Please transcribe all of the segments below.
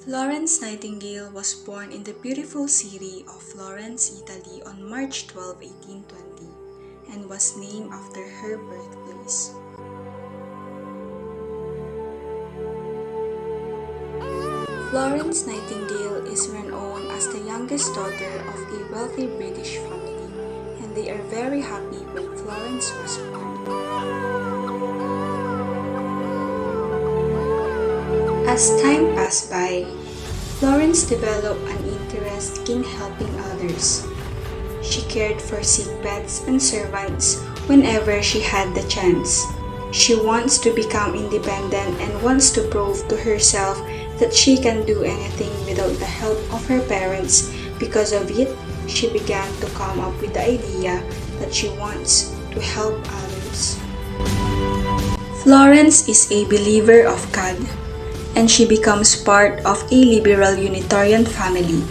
Florence Nightingale was born in the beautiful city of Florence, Italy on March 12, 1820, and was named after her birthplace. Florence Nightingale is renowned as the youngest daughter of a wealthy British family, and they are very happy when Florence was born. As time passed by, Florence developed an interest in helping others. She cared for sick pets and servants whenever she had the chance. She wants to become independent and wants to prove to herself that she can do anything without the help of her parents. Because of it, she began to come up with the idea that she wants to help others. Florence is a believer of God, and she becomes part of a liberal Unitarian family.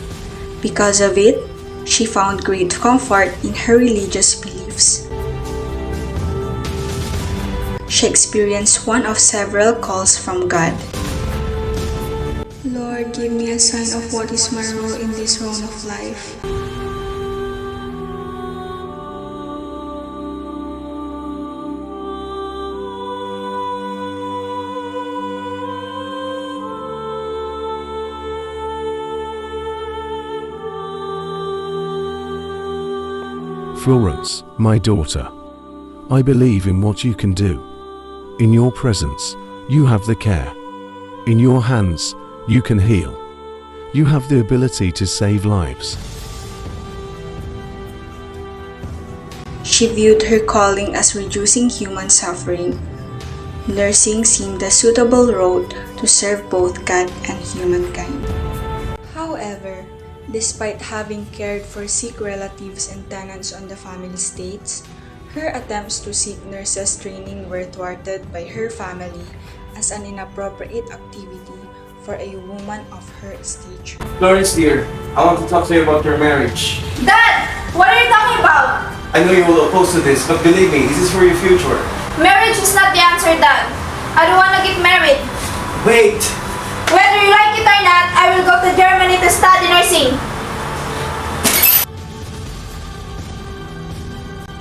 Because of it, she found great comfort in her religious beliefs. She experienced one of several calls from God. Lord, give me a sign of what is my role in this round of life. Florence, my daughter, I believe in what you can do. In your presence, you have the care. In your hands, you can heal. You have the ability to save lives. She viewed her calling as reducing human suffering. Nursing seemed a suitable road to serve both God and humankind. However, despite having cared for sick relatives and tenants on the family estates, her attempts to seek nurses training were thwarted by her family as an inappropriate activity for a woman of her stature. Florence dear, I want to talk to you about your marriage. Dad! What are you talking about? I know you will oppose to this, but believe me, this is for your future. Marriage is not the answer, Dad. I don't want to get married. Wait! Whether you like it or not, I will go to Germany to study nursing.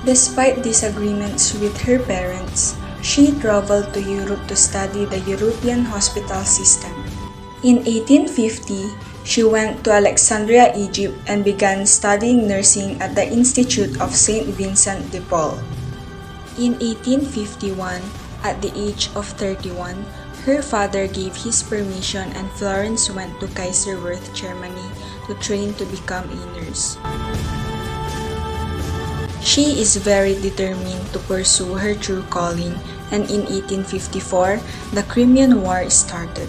Despite disagreements with her parents, she traveled to Europe to study the European hospital system. In 1850, she went to Alexandria, Egypt and began studying nursing at the Institute of St. Vincent de Paul. In 1851, at the age of 31, her father gave his permission and Florence went to Kaiserwerth, Germany to train to become a nurse. She is very determined to pursue her true calling, and in 1854, the Crimean War started.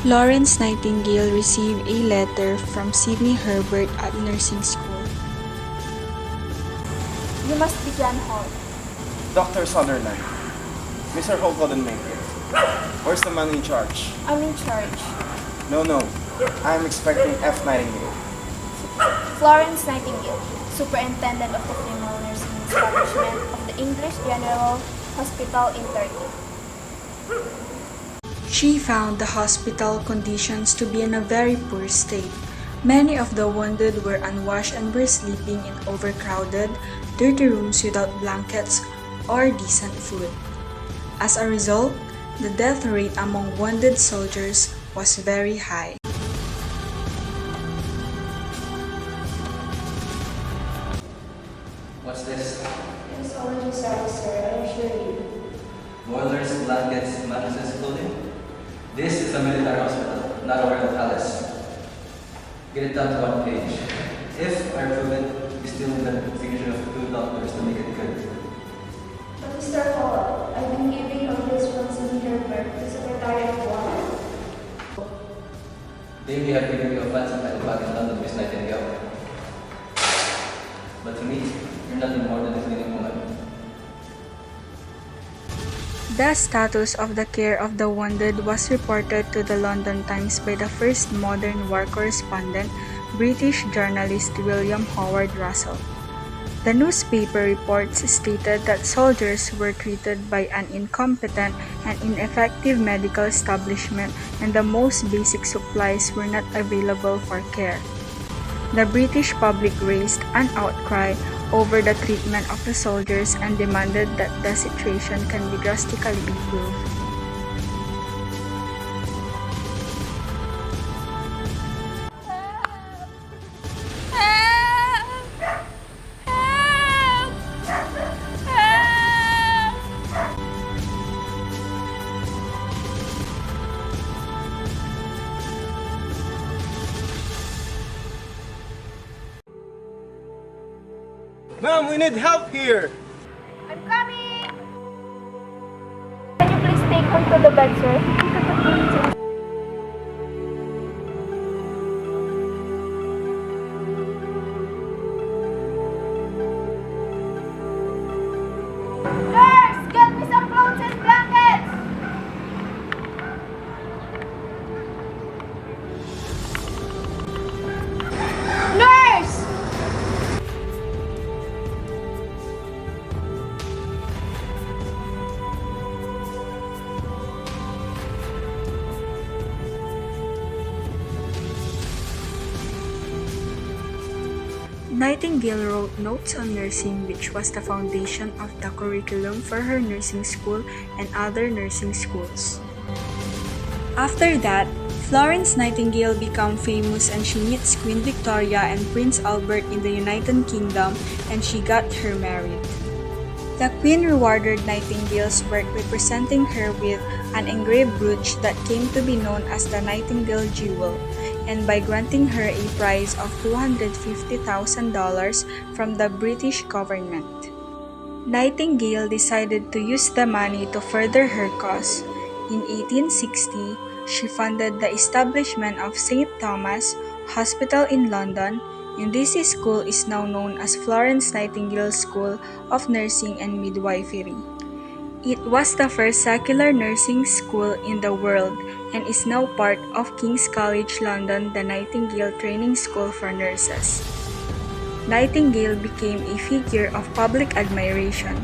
Florence Nightingale received a letter from Sidney Herbert at nursing school. You must be John Hall. Dr. Sutherland, Mr. Hall couldn't make it. Where's the man in charge? I'm in charge. No, I'm expecting F. Nightingale. Florence Nightingale, Superintendent of the Female Nursing Establishment of the English General Hospital in Turkey. She found the hospital conditions to be in a very poor state. Many of the wounded were unwashed and were sleeping in overcrowded, dirty rooms without blankets or decent food. As a result, the death rate among wounded soldiers was very high. What's this? It's already started, sir. I assure you. Boilers, blankets, mattresses, clothing? This is a military hospital, not a royal palace. Get it down to one page. If I prove it, you still need the signature of 2 doctors to make it good. But Mr. Hall, I've been giving orders from Sidney Herbert, the Secretary of War. They may have given you a fancy title back in London, Miss Nightingale. But to me, you're nothing more than a cleaning woman. The status of the care of the wounded was reported to the London Times by the first modern war correspondent, British journalist William Howard Russell. The newspaper reports stated that soldiers were treated by an incompetent and ineffective medical establishment and the most basic supplies were not available for care. The British public raised an outcry over the treatment of the soldiers and demanded that the situation can be drastically improved. Ma'am, we need help here! I'm coming! Can you please take her to the bed, sir? Nurse! Get me some clothes and blankets! Nurse! Nightingale wrote Notes on Nursing, which was the foundation of the curriculum for her nursing school and other nursing schools. After that, Florence Nightingale became famous and she meets Queen Victoria and Prince Albert in the United Kingdom and she got her married. The Queen rewarded Nightingale's work by presenting her with an engraved brooch that came to be known as the Nightingale Jewel, and by granting her a prize of $250,000 from the British government. Nightingale decided to use the money to further her cause. In 1860, she funded the establishment of St. Thomas Hospital in London, and this school is now known as Florence Nightingale School of Nursing and Midwifery. It was the first secular nursing school in the world and is now part of King's College London, the Nightingale Training School for Nurses. Nightingale became a figure of public admiration.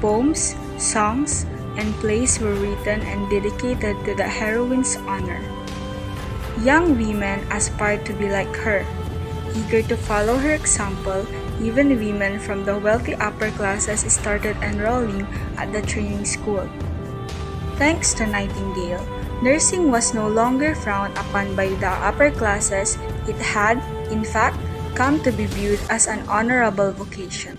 Poems, songs, and plays were written and dedicated to the heroine's honor. Young women aspired to be like her. Eager to follow her example, even women from the wealthy upper classes started enrolling at the training school. Thanks to Nightingale, nursing was no longer frowned upon by the upper classes. It had, in fact, come to be viewed as an honorable vocation.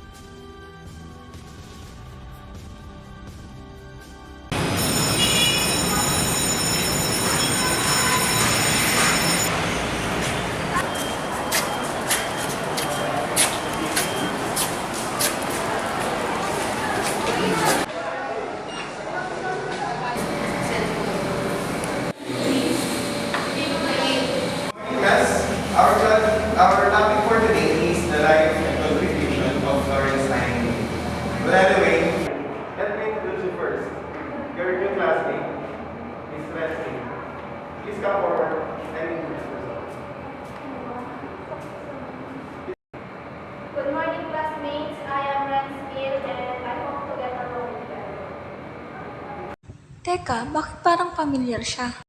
Our topic for today is the life and contribution of Florence Nightingale. But anyway, let me introduce you first. Your new classmate, Miss Leslie. Please come forward and introduce yourself. Good morning, classmates. I am Nightingale and I hope to get along with you. Teka, bakit parang pamilyar siya?